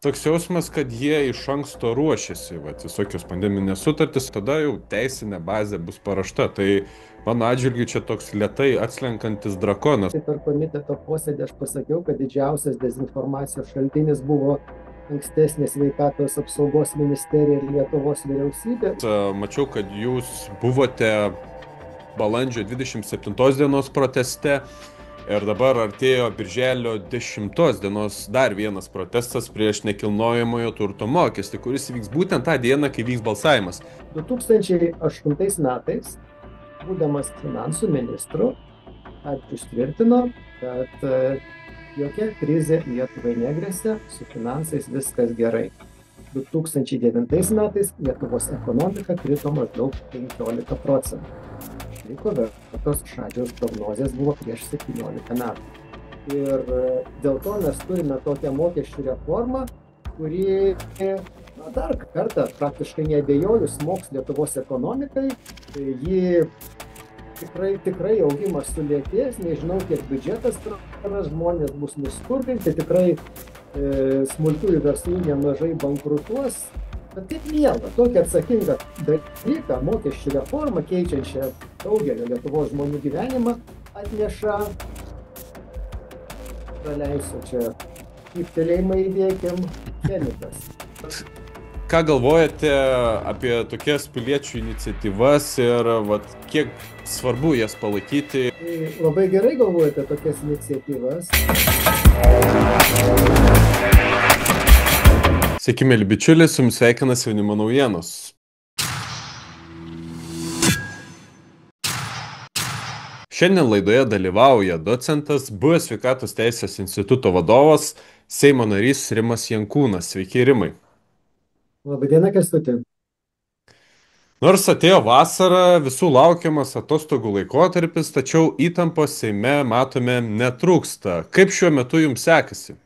Toks jausmas, kad jie iš anksto ruošiasi, va, visokios pandeminės sutartys, tada jau teisinė bazė bus paruošta. Tai mano atžvilgiu čia toks lietai atslenkantis drakonas. Tai per komiteto posėdį aš pasakiau, kad didžiausias dezinformacijos šaltinis buvo ankstesnė sveikatos apsaugos ministerija ir Lietuvos vyriausybė. Mačiau, kad jūs buvote balandžio 27 dienos proteste. Ir dabar artėjo birželio 10 dienos dar vienas protestas prieš nekilnojamojo turto mokestį, kuris vyks būtent tą dieną, kai vyks balsavimas. 2008 metais, būdamas finansų ministru, Adžius tvirtino, kad jokia krizė Lietuvai negresia, su finansais viskas gerai. 2009 metais Lietuvos ekonomika krito maždaug 15%. Liko vertos Šadžiaus prognozės buvo prieš 17 metų. Ir dėl to mes turime tokią mokesčių reformą, kuri dar kartą praktiškai neabejoju smogs Lietuvos ekonomikai. Ji tikrai augimas sulėtės, nežinau, kiek biudžetas praras, žmonės bus nuskurdinti, tikrai smulkiųjų verslų nemažai bankrutuos. Bet kaip miela, tokia atsakinga dalyką, mokesčių reformą, keičiančią daugelio Lietuvos žmonių gyvenimą, atneša, praleisiu čia, įptelėjimą įdėkim, kelitas. Ką galvojate apie tokias piliečių iniciatyvas ir kiek svarbu jas palaikyti? Tai labai gerai galvojate tokias iniciatyvas. Sveiki, mėly bičiuliai, su jums sveikinasi Jaunimo naujienos. Šiandien laidoje dalyvauja docentas, buvęs Sveikatos teisės instituto vadovas, Seimo narys Rimas Jankūnas. Sveiki, Rimai. Labadiena, Kęstuti. Nors atėjo vasara, visų laukiamas atostogų laikotarpis, tačiau įtampos Seime matome netrūksta. Kaip šiuo metu jums sekasi?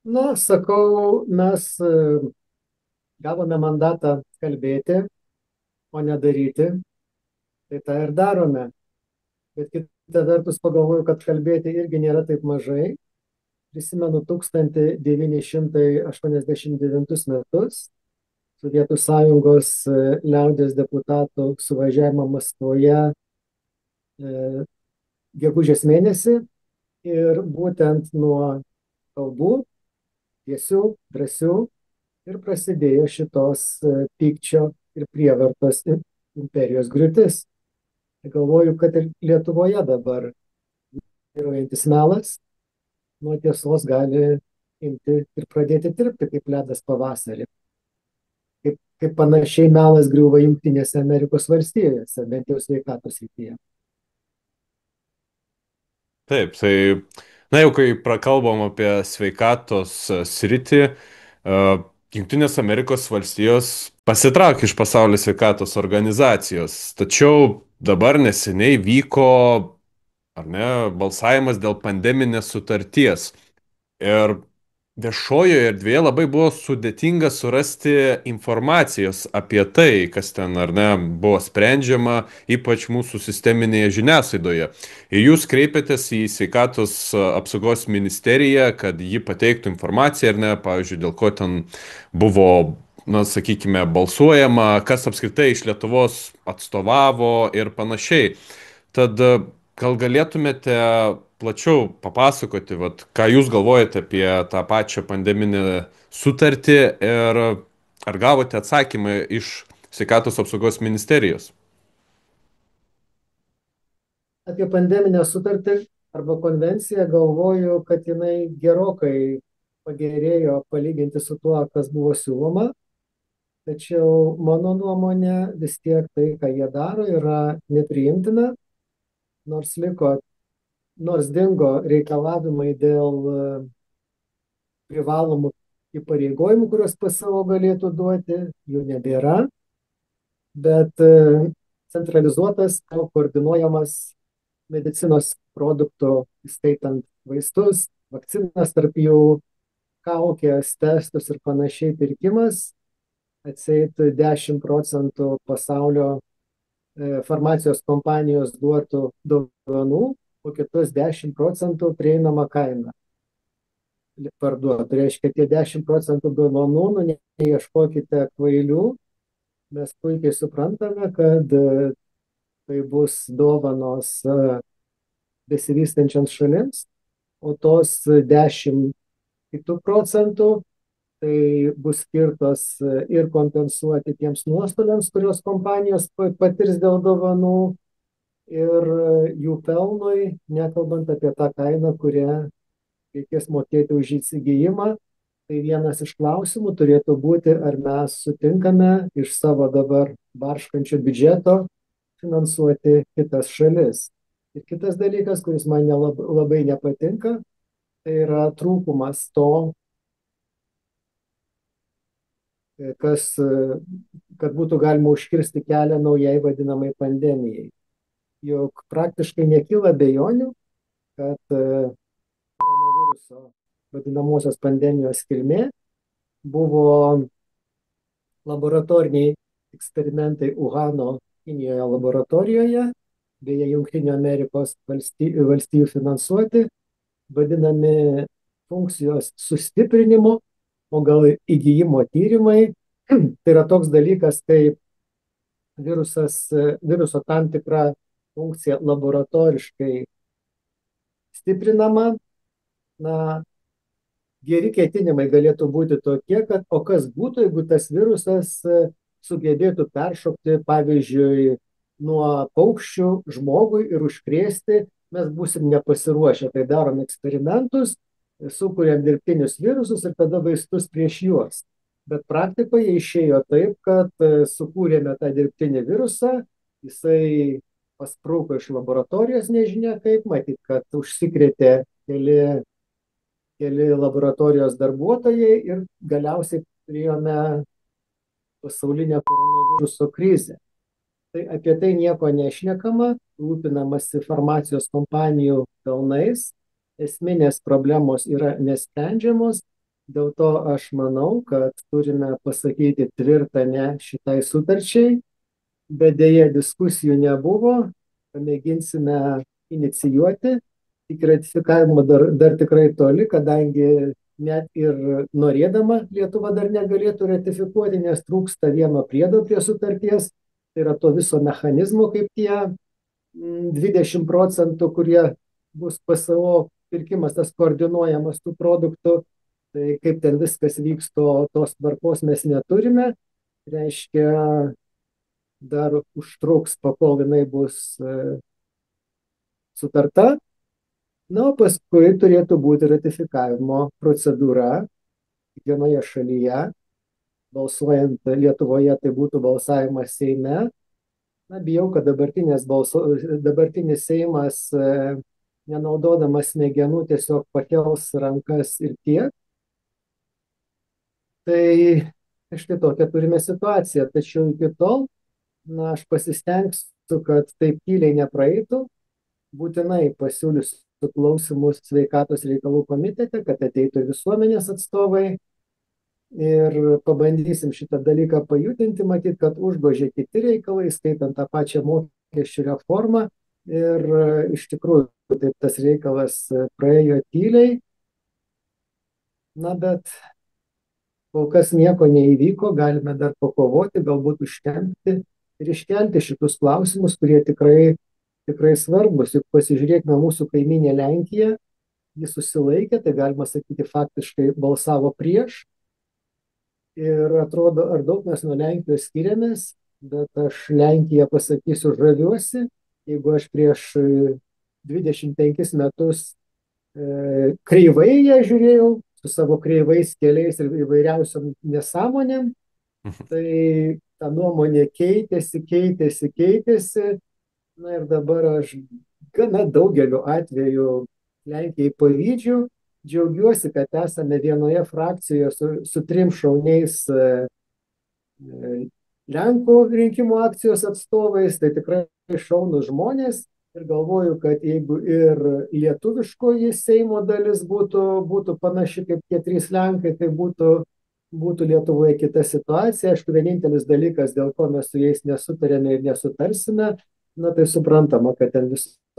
Na, sakau, mes gavome mandatą kalbėti, o ne daryti. Tai tą ir darome. Bet kita vertus pagalvoju, kad kalbėti irgi nėra taip mažai. Prisimenu 1989 metus, Sovietų Sąjungos liaudės deputatų suvažiavimą Maskvoje gegužės mėnesį ir būtent nuo kalbų, tiesių, drąsių ir prasidėjo šitos pykčio ir prievartos imperijos griūtis. Galvoju, kad ir Lietuvoje dabar vyraujantis melas nuo tiesos gali imti ir pradėti tirpti kaip ledas pavasarį. Kaip panašiai melas griūva Jungtinėse Amerikos valstijose, bent jau sveikatos srityje. Taip, tai, na jau kai prakalbam apie sveikatos sritį, Jungtinės Amerikos valstijos pasitraukė iš pasaulio sveikatos organizacijos. Tačiau dabar neseniai vyko, ar ne, balsavimas dėl pandeminės sutarties. Ir viešojoje erdvėje labai buvo sudėtinga surasti informacijos apie tai, kas ten, ar ne, buvo sprendžiama, ypač mūsų sisteminėje žiniasklaidoje. Ir jūs kreipėtės į sveikatos apsaugos ministeriją, kad ji pateiktų informaciją, ar ne, pavyzdžiui, dėl ko ten buvo, na, sakykime, balsuojama, kas apskritai iš Lietuvos atstovavo ir panašiai. Tad gal galėtumėte plačiau papasakoti, ką jūs galvojate apie tą pačią pandeminę sutartį ir ar gavote atsakymą iš Sveikatos apsaugos ministerijos? Apie pandeminę sutartį arba konvenciją galvoju, kad jinai gerokai pagerėjo palyginti su tuo, kas buvo siūloma. Tačiau mano nuomonė vis tiek tai, ką jie daro, yra nepriimtina, nors dingo reikalavimai dėl privalomų įpareigojimų, kuriuos PSO galėtų duoti, jų nebėra, bet centralizuotas, koordinuojamas medicinos produktų, įskaitant vaistus, vakcinas, tarp jų kaukės, testus ir panašiai pirkimas, atseit 10% pasaulio farmacijos kompanijos duotų dovanų, o kitus 10% prieinama kaina. parduoti. Reiškia, tie 10% duomenų, nu, neieškokite kvailių, mes puikiai suprantame, kad tai bus dovanos besivystančiams šalims, o tos 10 kitų procentų tai bus skirtos ir kompensuoti tiems nuostoliams, kurios kompanijos patirs dėl dovanų ir jų pelnui, nekalbant apie tą kainą, kurią reikės mokėti už įsigijimą. Tai vienas iš klausimų turėtų būti, ar mes sutinkame iš savo dabar barškančio biudžeto finansuoti kitas šalis. Ir kitas dalykas, kuris man labai nepatinka, tai yra trūkumas to, kad būtų galima užkirsti kelią naujai vadinamai pandemijai. Juk praktiškai nekyla abejonių, kad koronaviruso vadinamosios pandemijos kilmė buvo laboratoriniai eksperimentai Uhano Kinijoje laboratorijoje, beje, Jungtinių Amerikos valstijų finansuoti, vadinami funkcijos sustiprinimo, o gal įgyjimo tyrimai. Tai yra toks dalykas, kaip viruso tam tikra funkcija laboratoriškai stiprinama. Na, geri ketinimai galėtų būti tokie, kad o kas būtų, jeigu tas virusas sugebėtų peršokti, pavyzdžiui, nuo paukščių žmogui ir užkrėsti, mes būsim nepasiruošę. Tai darom eksperimentus, sukuriam dirbtinius virusus ir tada vaistus prieš juos. Bet praktikoje išėjo taip, kad sukūrėme tą dirbtinį virusą, jisai paspruko iš laboratorijos, nežinia kaip, matyt, kad užsikrėtė keli laboratorijos darbuotojai ir galiausiai turėjome pasaulinę koronaviruso krizę. Tai apie tai nieko nešnekama, rūpinamasi farmacijos kompanijų pelnais, esminės problemos yra nesprendžiamos, dėl to aš manau, kad turime pasakyti tvirtą ne šitai sutarčiai, bet dėja diskusijų nebuvo, pamėginsime inicijuoti, tik ratifikavimo dar tikrai toli, kadangi net ir norėdama Lietuva dar negalėtų ratifikuoti, nes trūksta vieno priedo prie sutarties, tai yra to viso mechanizmo, kaip tie 20%, kurie bus PSO pirkimas, tas koordinuojamas tų produktų, tai kaip ten viskas vyks, tos tvarkos mes neturime, reiškia, dar užtruks, pakol jinai bus sutarta. Na, o paskui turėtų būti ratifikavimo procedūra vienoje šalyje, balsuojant Lietuvoje, tai būtų balsavimas Seime. Na, bijau, kad dabartinis Seimas, nenaudodamas smegenų, tiesiog pakels rankas ir tiek. Tai štai tokią turime situaciją. Tačiau iki tol, na, aš pasistengsiu, kad taip tyliai nepraeitų. Būtinai pasiūlysiu klausimus sveikatos reikalų komitete, kad ateitų visuomenės atstovai ir pabandysim šitą dalyką pajudinti, matyt, kad užgožė kiti reikalai, skaitant tą pačią mokesčių reformą ir iš tikrųjų taip tas reikalas praėjo tyliai. Na, bet kol kas nieko neįvyko, galime dar pakovoti, galbūt užtempti ir iškelti šitus klausimus, kurie tikrai svarbus. Juk pasižiūrėkime mūsų kaimynė Lenkija, jis susilaikė, tai galima sakyti, faktiškai balsavo prieš. Ir atrodo, ar daug mes nuo Lenkijos skiriamės, bet aš Lenkiją pasakysiu, žaviuosi. Jeigu aš prieš 25 metus kreivai ją žiūrėjau, su savo kreivais keliais ir įvairiausiom nesąmonėm, tai ta nuomonė keitėsi. Na ir dabar aš gana daugeliu atveju Lenkijai pavydžiu, džiaugiuosi, kad esame vienoje frakcijoje su 3 šauniais Lenkų rinkimų akcijos atstovais, tai tikrai šaunus žmonės ir galvoju, kad jeigu ir lietuviškoji Seimo dalis būtų panaši kaip tie 3 Lenkai, tai būtų Lietuvoje kita situacija. Aišku, vienintelis dalykas, dėl ko mes su jais nesutarėme ir nesutarsime, na tai suprantama, kad ten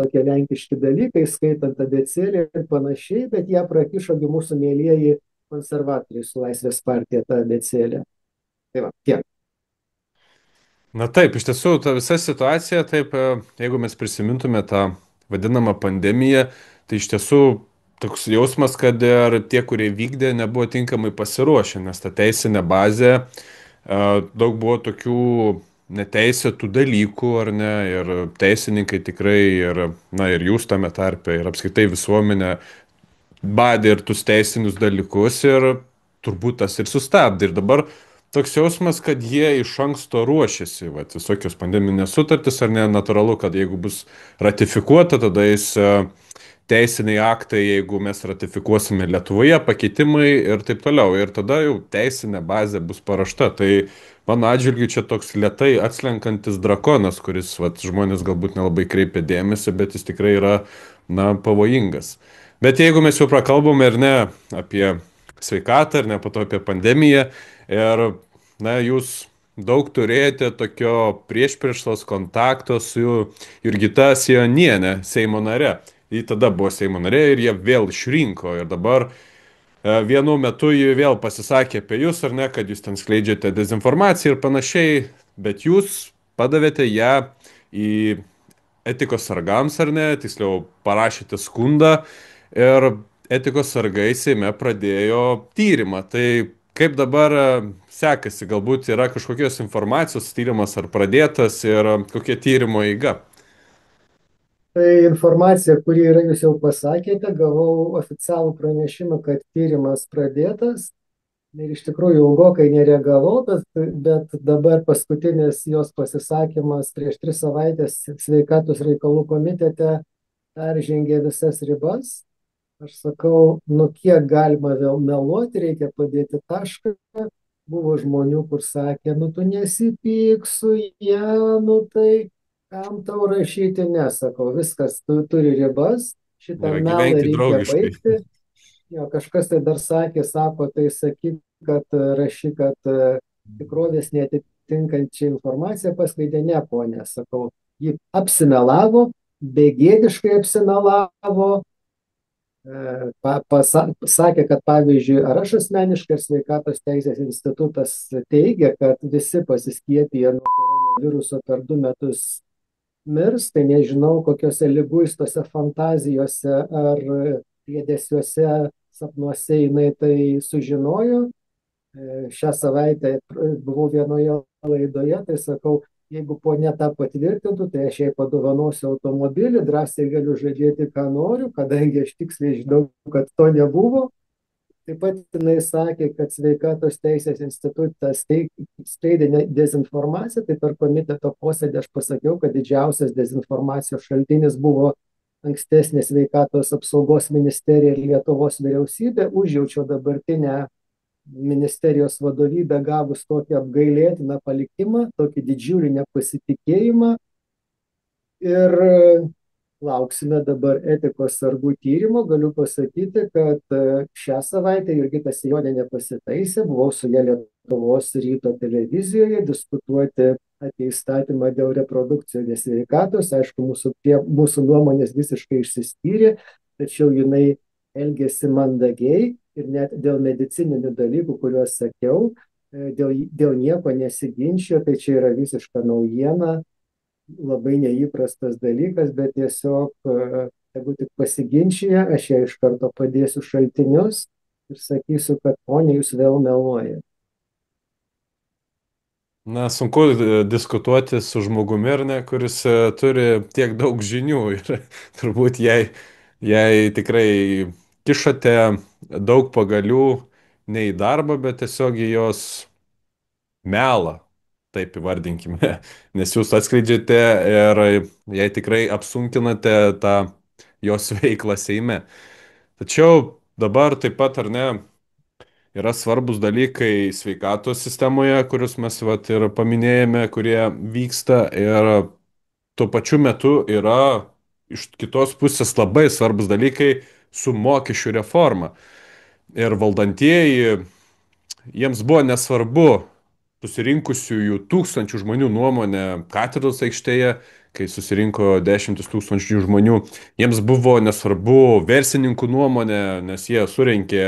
tokie lenkiški dalykai, skaitant abėcėlę ir panašiai, bet ją prakišo gi mūsų mėlyjeji konservatoriai su Laisvės partija tą abėcėlę. Tai va, tiek. Na taip, iš tiesų, ta visa situacija, taip, jeigu mes prisimintume tą vadinamą pandemiją, tai iš tiesų toks jausmas, kad ir tie, kurie vykdė, nebuvo tinkamai pasiruošę, nes ta teisinė bazė, daug buvo tokių neteisėtų dalykų, ar ne, ir teisininkai tikrai, ir, na, ir jūs tame tarpe, ir apskaitai visuomenė badė ir tuos teisinius dalykus ir turbūt tas ir sustabdė. Ir dabar toks jausmas, kad jie iš anksto ruošiasi, va, visokios pandeminės sutartys, ar ne, natūralu, kad jeigu bus ratifikuota, tada jis teisiniai aktai, jeigu mes ratifikuosime Lietuvoje, pakeitimai ir taip toliau. Ir tada jau teisinė bazė bus paruošta. Tai mano atžvilgiu čia toks lietai atslenkantis drakonas, kuris vat, žmonės galbūt nelabai kreipia dėmesį, bet jis tikrai yra, na, pavojingas. Bet jeigu mes jau prakalbome ir ne apie sveikatą, ir ne po to apie pandemiją, ir, na, jūs daug turėjote tokio priešpriešos kontakto su Jurgita Sejonienė, Seimo nare. Ji tada buvo Seimo narė ir jie vėl išrinko. Ir dabar vienu metu ji vėl pasisakė apie jūs, ar ne, kad jūs ten skleidžiate dezinformaciją ir panašiai, bet jūs padavėte ją į etikos sargams, ar ne, tiksliau parašėte skundą ir etikos sargai Seime pradėjo tyrimą. Tai kaip dabar sekasi, galbūt yra kažkokios informacijos tyrimas ar pradėtas ir kokia tyrimo eiga? Tai informacija, kurį yra jūs jau pasakėte, gavau oficialų pranešimą, kad tyrimas pradėtas. Ir iš tikrųjų ilgokai nereagavau, bet dabar paskutinis jos pasisakymas prieš 3 savaitės sveikatos reikalų komitete peržengė visas ribas. Aš sakau, nu kiek galima vėl meluoti, reikia padėti tašką. Buvo žmonių, kur sakė, nu tu nesipyk su ja, nu tai kam tau rašyti, nesakau, viskas turi ribas, šitą Yra melą gyventi reikia draugiškai. baigti. Jo, kažkas tai dar sakė, sako, tai sakyk, kad rašyk, kad tikrovės netitinkančią informaciją paskleidė, ne, ponė, sakau, ji apsimelavo, begėdiškai apsimelavo, sakė, kad pavyzdžiui, ar aš asmeniškai, ar Sveikatos teisės institutas teigia, kad visi pasiskiepiję nuo koronaviruso per 2 metus mirs, tai nežinau, kokiuose liguistose fantazijose ar priedėsiuose sapnuose jinai tai sužinojo. Šią savaitę buvau vienoje laidoje, tai sakau, jeigu ponia tą patvirtintų, tai aš jai padovanosiu automobilį, drąsiai galiu žadėti, ką noriu, kadangi aš tiksliai žinau, kad to nebuvo. Taip pat jinai sakė, kad Sveikatos teisės institutas skleidė dezinformaciją, tai per komiteto posėdį aš pasakiau, kad didžiausias dezinformacijos šaltinis buvo ankstesnė Sveikatos apsaugos ministerija ir Lietuvos vyriausybė. Užjaučiau dabartinę ministerijos vadovybę gavus tokį apgailėtiną palikimą, tokį didžiulį nepasitikėjimą. Ir lauksime dabar etikos sargų tyrimo. Galiu pasakyti, kad šią savaitę Jurgita Sejonienė pasitaisė, buvau su ja Lietuvos ryto televizijoje diskutuoti apie įstatymą dėl reprodukcijos sveikatos. Aišku, mūsų nuomonės visiškai išsiskyrė, tačiau jinai elgėsi mandagiai ir net dėl medicininių dalykų, kuriuos sakiau, dėl nieko nesiginčijo, tai čia yra visiška naujiena, labai neįprastas dalykas, bet tiesiog, jeigu tik pasiginčyje, aš ją iš karto padėsiu šaltinius ir sakysiu, kad ponė, jūs vėl meluojate. Na, sunku diskutuoti su žmogumi, ar ne, kuris turi tiek daug žinių ir turbūt jai tikrai kišate daug pagalių ne į darbą, bet tiesiog į jos melą, taip įvardinkime, nes jūs atskleidžiate ir jai tikrai apsunkinate tą jos veiklą Seime. Tačiau dabar taip pat, ar ne, yra svarbus dalykai sveikatos sistemoje, kuriuos mes vat ir paminėjome, kurie vyksta ir tuo pačiu metu yra iš kitos pusės labai svarbus dalykai su mokesčių reforma. Ir valdantieji, jiems buvo nesvarbu susirinkusiųjų tūkstančių žmonių nuomonė katedros aikštėje, kai susirinko dešimtis tūkstančių žmonių. Jiems buvo nesvarbu verslininkų nuomonė, nes jie surinkė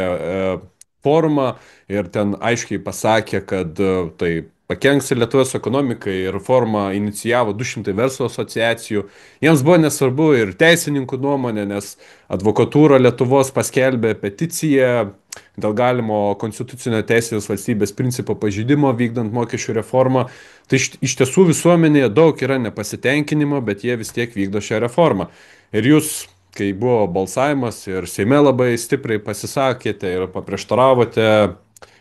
forumą ir ten aiškiai pasakė, kad tai pakenks ir Lietuvos ekonomikai ir forumą inicijavo 200 verslo asociacijų. Jiems buvo nesvarbu ir teisininkų nuomonė, nes advokatūra Lietuvos paskelbė peticiją dėl galimo konstitucinio teisės valstybės principo pažydimo vykdant mokesčių reformą. Tai iš tiesų visuomenėje daug yra nepasitenkinimo, bet jie vis tiek vykdo šią reformą. Ir jūs, kai buvo balsavimas ir Seime labai stipriai pasisakėte ir paprieštaravote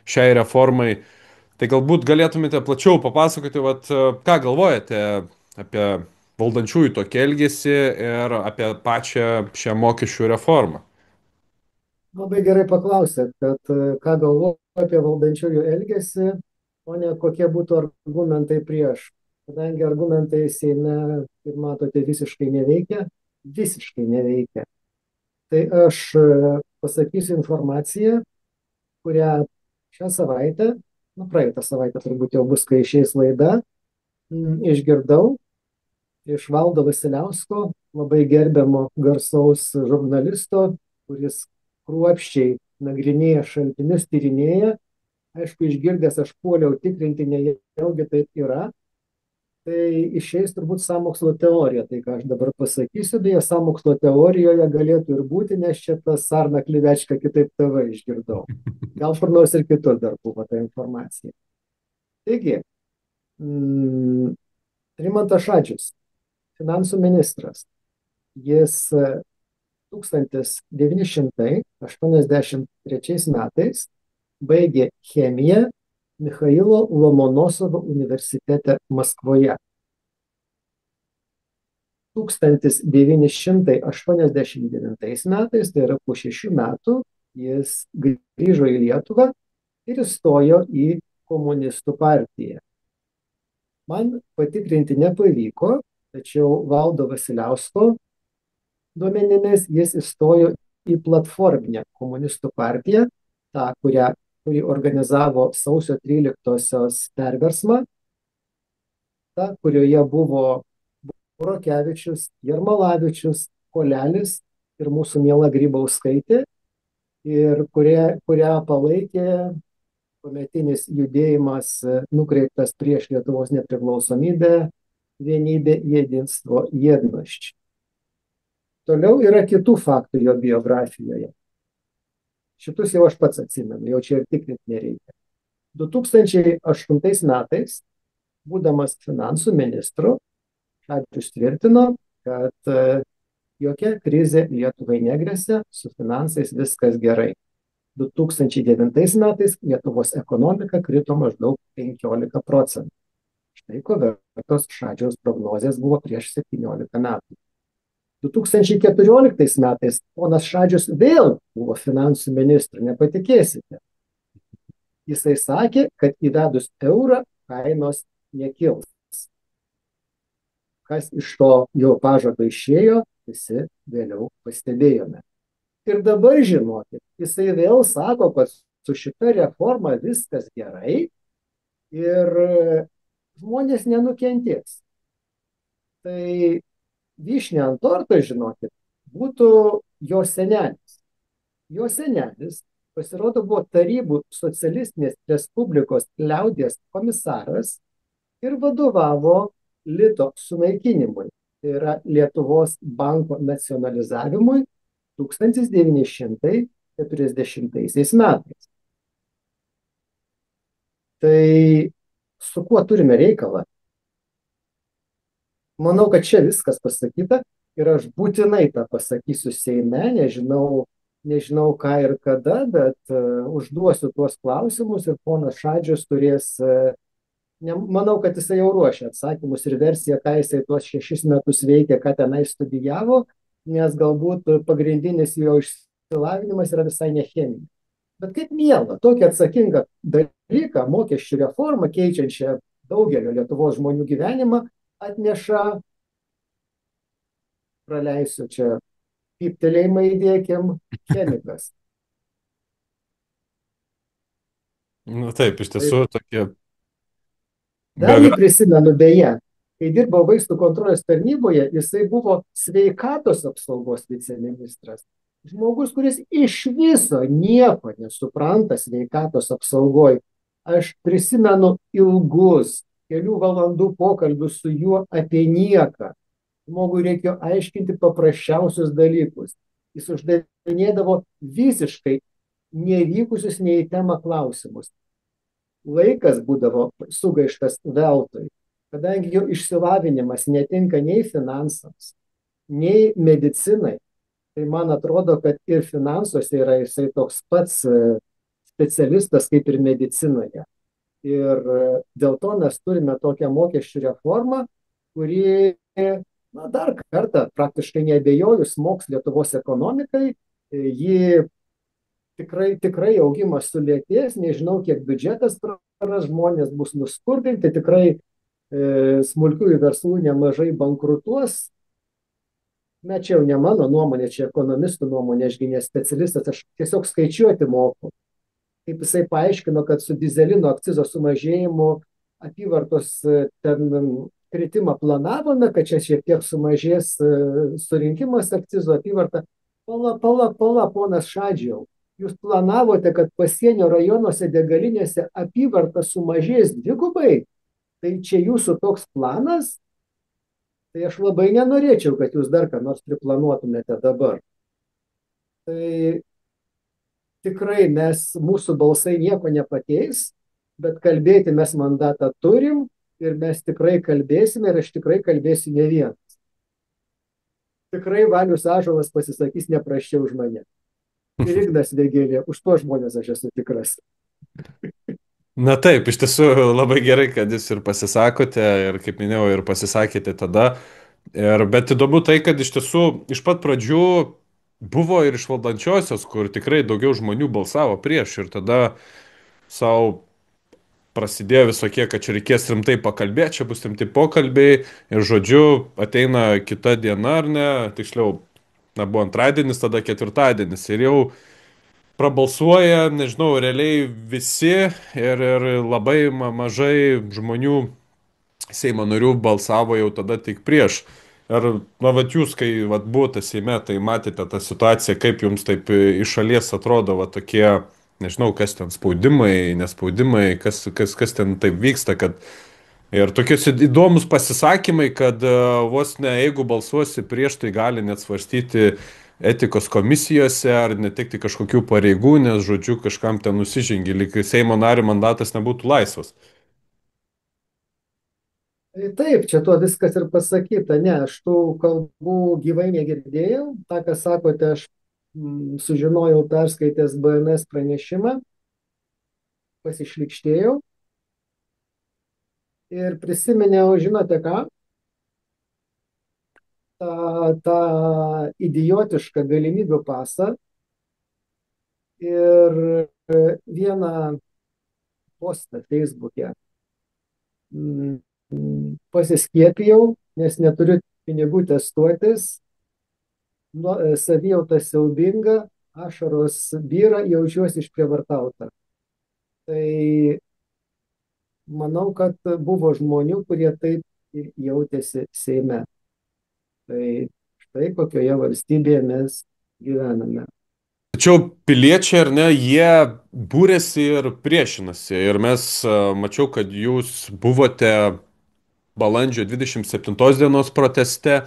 šiai reformai, tai galbūt galėtumėte plačiau papasakoti, vat, ką galvojate apie valdančiųjų tokį elgesį ir apie pačią šią mokesčių reformą. Labai gerai paklausėt, kad ką galvoju apie valdančiųjų elgesį, o ne kokie būtų argumentai prieš. Kadangi argumentai Seime, kaip matote, visiškai neveikia. Tai aš pasakysiu informaciją, kurią šią savaitę, praeitą savaitę turbūt jau bus, kai išeis laida, išgirdau iš Valdo Vasiliausko, labai gerbiamo garsaus žurnalisto, kuris kruopščiai nagrinėja šaltinius, tyrinėja. Aišku, išgirdęs aš puoliau tikrinti, nejaugi taip yra. Tai išeis turbūt sąmokslo teorija, tai ką aš dabar pasakysiu, beje, sąmokslo teorijoje galėtų ir būti, nes čia tas Sarna Klivečka kitaip TV išgirdau. Gal kur nors ir kitur dar buvo ta informacija. Taigi, Rimantas Šadžius, finansų ministras, jis 1983 metais baigė chemiją Michailo Lomonosovo universitete Maskvoje. 1989 metais, tai yra po 6 metų, jis grįžo į Lietuvą ir įstojo į komunistų partiją. Man patikrinti nepavyko, tačiau Valdo Vasiliausko duomenimis jis įstojo į platforminę komunistų partiją, tą, kuri organizavo sausio 13-osios perversmą, ta, kurioje buvo Burokevičius, Jarmalavičius, Kolelis ir mūsų miela Grybauskaitė, ir kurią palaikė tuometinis judėjimas nukreiptas prieš Lietuvos nepriklausomybę, vienybė, jedinstvo, jednoščiai. Toliau yra kitų faktų jo biografijoje. Šitus jau aš pats atsimenu, jau čia ir tikrinti nereikia. 2008 metais, būdamas finansų ministru, Šadžius tvirtino, kad jokia krizė Lietuvai negresia, su finansais viskas gerai. 2009 metais Lietuvos ekonomika krito maždaug 15%. Štai ko vertos Šadžiaus prognozės buvo prieš 17 metų. 2014 metais ponas Šadžius vėl buvo finansų ministru, nepatikėsite. Jisai sakė, kad įvedus eurą kainos nekils. Kas iš to jo pažado išėjo, visi vėliau pastebėjome. Ir dabar žinokit, jisai vėl sako, kad su šita reforma viskas gerai ir žmonės nenukentės. Tai vyšnė ant torto, žinokit, būtų jo senelis. Jo senelis, pasirodo, buvo Tarybų socialistinės respublikos liaudies komisaras ir vadovavo lito sunaikinimui, tai yra Lietuvos banko nacionalizavimui 1940 metais. Tai su kuo turime reikalą? Manau, kad čia viskas pasakyta ir aš būtinai tą pasakysiu Seime, nežinau ką ir kada, bet užduosiu tuos klausimus ir ponas Šadžius turės, manau, kad jisai jau ruošia atsakymus ir versiją, ką jisai tuos 6 metus veikė, ką tenai studijavo, nes galbūt pagrindinis jo išsilavinimas yra visai ne chemija. Bet kaip miela, tokį atsakingą dalyką, mokesčių reformą, keičiančią daugelio Lietuvos žmonių gyvenimą, atneša, praleisiu čia, pyptelėjimą įdėkim, chemikas. Na taip, iš tiesų tokie. Dar jį prisimenu beje, kai dirbo vaistų kontrolės tarnyboje, jisai buvo sveikatos apsaugos viceministras. Žmogus, kuris iš viso nieko nesupranta sveikatos apsaugoje. Aš prisimenu ilgus kelių valandų pokalbius su juo apie nieką. Žmogui reikėjo aiškinti paprasčiausius dalykus. Jis uždavinėdavo visiškai nevykusius nei į temą klausimus. Laikas būdavo sugaištas veltui, kadangi jo išsilavinimas netinka nei finansams, nei medicinai. Tai man atrodo, kad ir finansuose yra jisai toks pats specialistas kaip ir medicinoje. Ir dėl to mes turime tokią mokesčių reformą, kuri, na, dar kartą, praktiškai neabejoju, smogs Lietuvos ekonomikai. Ji tikrai augimas sulėtės, nežinau, kiek biudžetas praras, žmonės bus nuskurdinti, tikrai smulkiųjų verslų nemažai bankrutuos. Na, čia jau ne mano nuomonė, čia ekonomistų nuomonė, ašgi ne specialistas, aš tiesiog skaičiuoti moku. Kaip jisai paaiškino, kad su dizelino akcizo sumažėjimu apyvartos ten kritimą planavome, kad čia šiek tiek sumažės surinkimas akcizo apyvarta. Pala, ponas Šadžiau, jūs planavote, kad pasienio rajonuose degalinėse apyvarta sumažės dvigubai? Tai čia jūsų toks planas? Tai aš labai nenorėčiau, kad jūs dar ką nors priplanuotumėte dabar. Tai tikrai mūsų balsai nieko nepakeis, bet kalbėti mes mandatą turim ir mes tikrai kalbėsime ir aš tikrai kalbėsiu ne vienas. Tikrai Valius Ąžuolas pasisakys neprasčiau už mane. Ir Ignas Vėgėlė, už to žmonės aš esu tikras. Na taip, iš tiesų labai gerai, kad jūs ir pasisakote ir, kaip minėjau, ir pasisakėte tada. Bet įdomu tai, kad iš tiesų iš pat pradžių buvo ir iš valdančiosios, kur tikrai daugiau žmonių balsavo prieš ir tada savo prasidėjo visokie, kad čia reikės rimtai pakalbėti, čia bus rimti pokalbiai ir žodžiu ateina kita diena ar ne, tiksliau, na buvo antradienis, tada ketvirtadienis ir jau prabalsuoja, nežinau, realiai visi ir labai mažai žmonių Seimo narių balsavo jau tada tik prieš. Ar, na, vat jūs, kai vat buvote Seime, tai matėte tą situaciją, kaip jums taip iš šalies atrodo, va tokie, nežinau, kas ten spaudimai, nespaudimai, kas ten taip vyksta, kad ir tokie įdomus pasisakymai, kad vos ne, jeigu balsuosi prieš, tai gali net svarstyti etikos komisijose ar netekti kažkokių pareigų, nes, žodžiu, kažkam ten nusižengi, lyg Seimo nario mandatas nebūtų laisvas. Taip, čia tuo viskas ir pasakyta. Ne, aš tų kalbų gyvai negirdėjau. Ta, ką sakote, aš sužinojau perskaitęs BNS pranešimą, pasišlikštėjau ir prisiminiau, žinote ką, tą idiotišką galimybių pasą ir vieną postą Facebook'e pasiskiepijau, nes neturiu pinigų testuotis, savijauta siaubinga, ašaros byra, jaučiuosi išprievartauta. Tai manau, kad buvo žmonių, kurie taip ir jautėsi Seime. Tai štai kokioje valstybėje mes gyvename. Tačiau piliečiai, ar ne, jie būrėsi ir priešinasi. Ir mes mačiau, kad jūs buvote balandžio 27 dienos proteste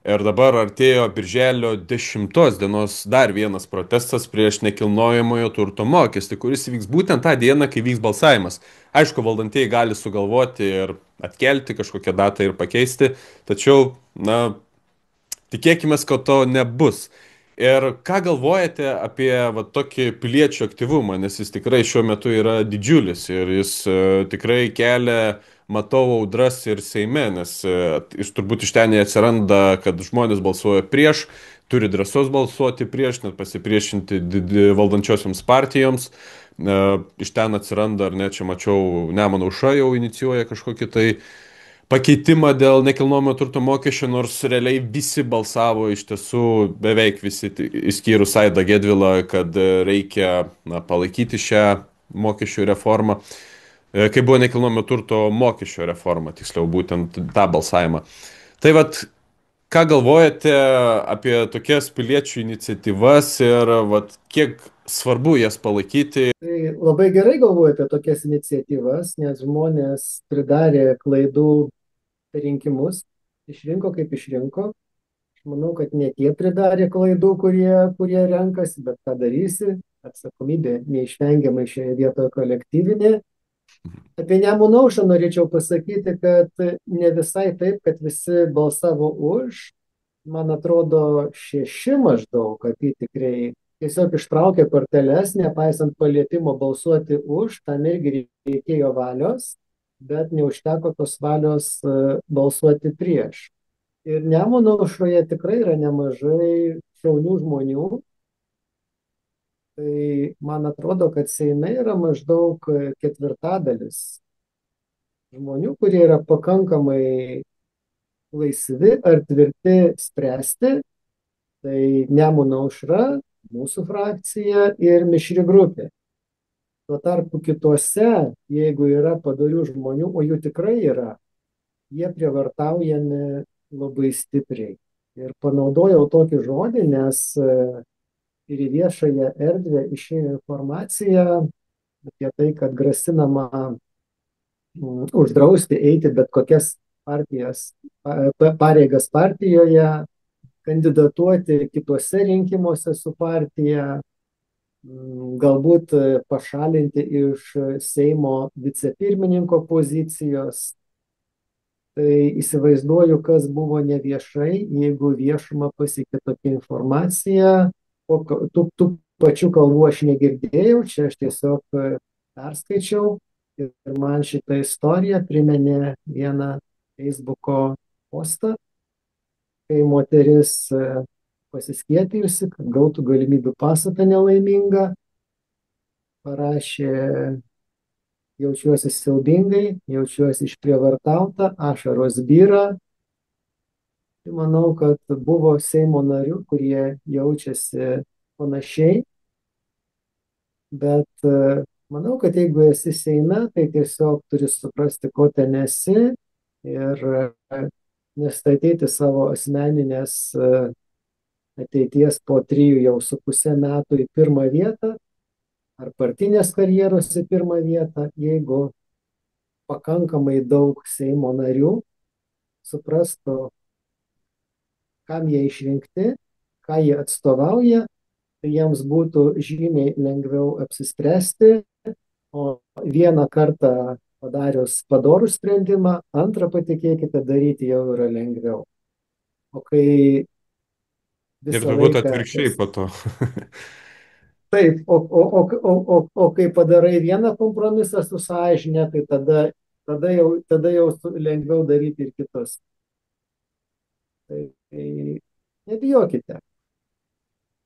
ir dabar artėjo birželio 10 dienos dar vienas protestas prieš nekilnojamojo turto mokestį, kuris vyks būtent tą dieną, kai vyks balsavimas. Aišku, valdantieji gali sugalvoti ir atkelti kažkokią datą ir pakeisti, tačiau, na, tikėkime, kad to nebus. Ir ką galvojate apie va, tokį piliečių aktyvumą, nes jis tikrai šiuo metu yra didžiulis ir jis tikrai kelia, matau, audras ir Seime, nes turbūt iš ten atsiranda, kad žmonės balsuoja prieš, turi drąsos balsuoti prieš, net pasipriešinti valdančiosioms partijoms. Iš ten atsiranda, ar ne, čia mačiau, Nemuno aušra jau inicijuoja kažkokį tai pakeitimą dėl nekilnojamo turto mokesčio, nors realiai visi balsavo, iš tiesų beveik visi, išskyrus Aidą Gedvilą, kad reikia, na, palaikyti šią mokesčių reformą. kai buvo nekilnojamo turto mokesčio reforma, tiksliau būtent tą balsavimą. Tai vat, ką galvojate apie tokias piliečių iniciatyvas ir vat, kiek svarbu jas palaikyti? Tai labai gerai galvoju apie tokias iniciatyvas, nes žmonės pridarė klaidų per rinkimus, išrinko kaip išrinko. Aš manau, kad ne tie pridarė klaidų, kurie renkasi, bet ką darysi, atsakomybė neišvengiamai šioje vietoje kolektyvinė. Apie Nemuno aušrą norėčiau pasakyti, kad ne visai taip, kad visi balsavo už. Man atrodo, 6 maždaug apytikriai tiesiog ištraukė korteles, nepaisant palietimo balsuoti už, tam irgi reikėjo valios, bet neužteko tos valios balsuoti prieš. Ir Nemuno aušroje tikrai yra nemažai šaunių žmonių. Tai man atrodo, kad Seime yra maždaug ketvirtadalis žmonių, kurie yra pakankamai laisvi ar tvirti spręsti. Tai Nemuno aušra, mūsų frakcija ir mišri grupė. Tuo tarpu kituose, jeigu yra padorių žmonių, o jų tikrai yra, jie prievartaujami labai stipriai. Ir panaudojau tokį žodį, nes ir į viešąją erdvę išėjo informacija apie tai, kad grasinama uždrausti eiti bet kokias pareigas partijoje, kandidatuoti kituose rinkimuose su partija, galbūt pašalinti iš Seimo vicepirmininko pozicijos. Tai įsivaizduoju, kas buvo neviešai, jeigu viešumą pasiekė tokia informacija. Tų pačių kalbų aš negirdėjau, čia aš tiesiog perskaičiau ir man šitą istoriją priminė vieną Facebooko postą, kai moteris pasiskiepijusi, kad gautų galimybių pasą tą nelaimingą, parašė: jaučiuosi siaubingai, jaučiuosi išprievartauta, ašaros byra. Tai manau, kad buvo Seimo narių, kurie jaučiasi panašiai, bet manau, kad jeigu esi Seime, tai tiesiog turi suprasti, ko ten esi ir nestatyti savo asmeninės ateities po 3,5 metų į pirmą vietą ar partinės karjeros į pirmą vietą, jeigu pakankamai daug Seimo narių suprastų, kam jie išrinkti, ką jie atstovauja, tai jiems būtų žymiai lengviau apsispręsti, o vieną kartą padarius padorų sprendimą, antrą, patikėkite, daryti jau yra lengviau. O kai Ir visą turbūt laiką... atvirkščiai po to. Taip, o kai padarai vieną kompromisą su sąžinė, tai tada jau lengviau daryti ir kitus. Tai nebijokite.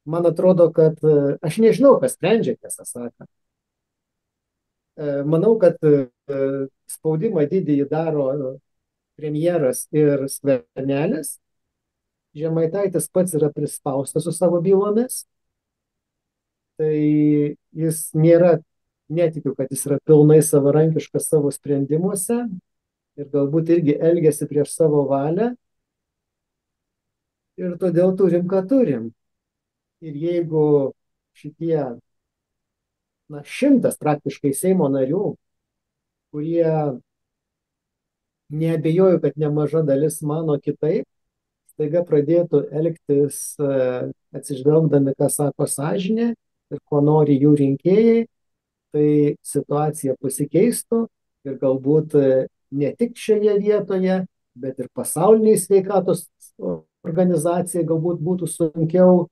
Man atrodo, kad aš nežinau, kas sprendžia, tiesą sakant. Manau, kad spaudimą didįjį daro premjeras ir Skvernelis. Žemaitaitis pats yra prispaustas su savo bylomis. Tai jis nėra, netikiu, kad jis yra pilnai savarankiškas savo sprendimuose ir galbūt irgi elgesi prieš savo valią. Ir todėl turim, ką turim. Ir jeigu šitie, 100 praktiškai Seimo narių, kurie neabejoju, kad nemaža dalis mano kitaip, staiga pradėtų elgtis atsižvelgdami, ką sako sąžinė ir ko nori jų rinkėjai, tai situacija pasikeistų ir galbūt ne tik šioje vietoje, bet ir pasauliniai sveikatos organizacijai galbūt būtų sunkiau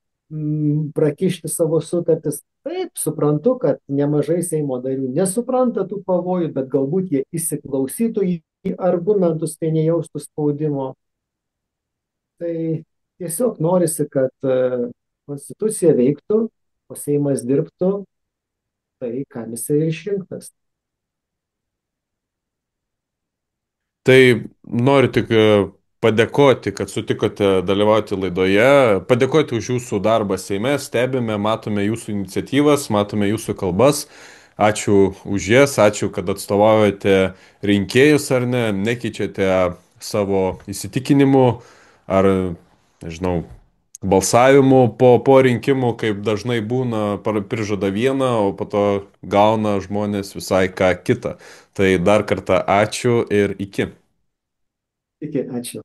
prakišti savo sutartis. Taip, suprantu, kad nemažai Seimo narių nesupranta tų pavojų, bet galbūt jie įsiklausytų į argumentus, kai nejaustų spaudimo. Tai tiesiog norisi, kad konstitucija veiktų, o Seimas dirbtų tai, kam jis yra išrinktas. Tai noriu tik padėkoti, kad sutikote dalyvauti laidoje, padėkoti už jūsų darbą Seime, stebime, matome jūsų iniciatyvas, matome jūsų kalbas, Ačiū už jas, ačiū, kad atstovaujate rinkėjus ar ne, nekeičiate savo įsitikinimų ar, nežinau, balsavimų po rinkimų, kaip dažnai būna, prižada vieną, o po to gauna žmonės visai ką kitą. Tai dar kartą ačiū ir iki. Iki, ačiū.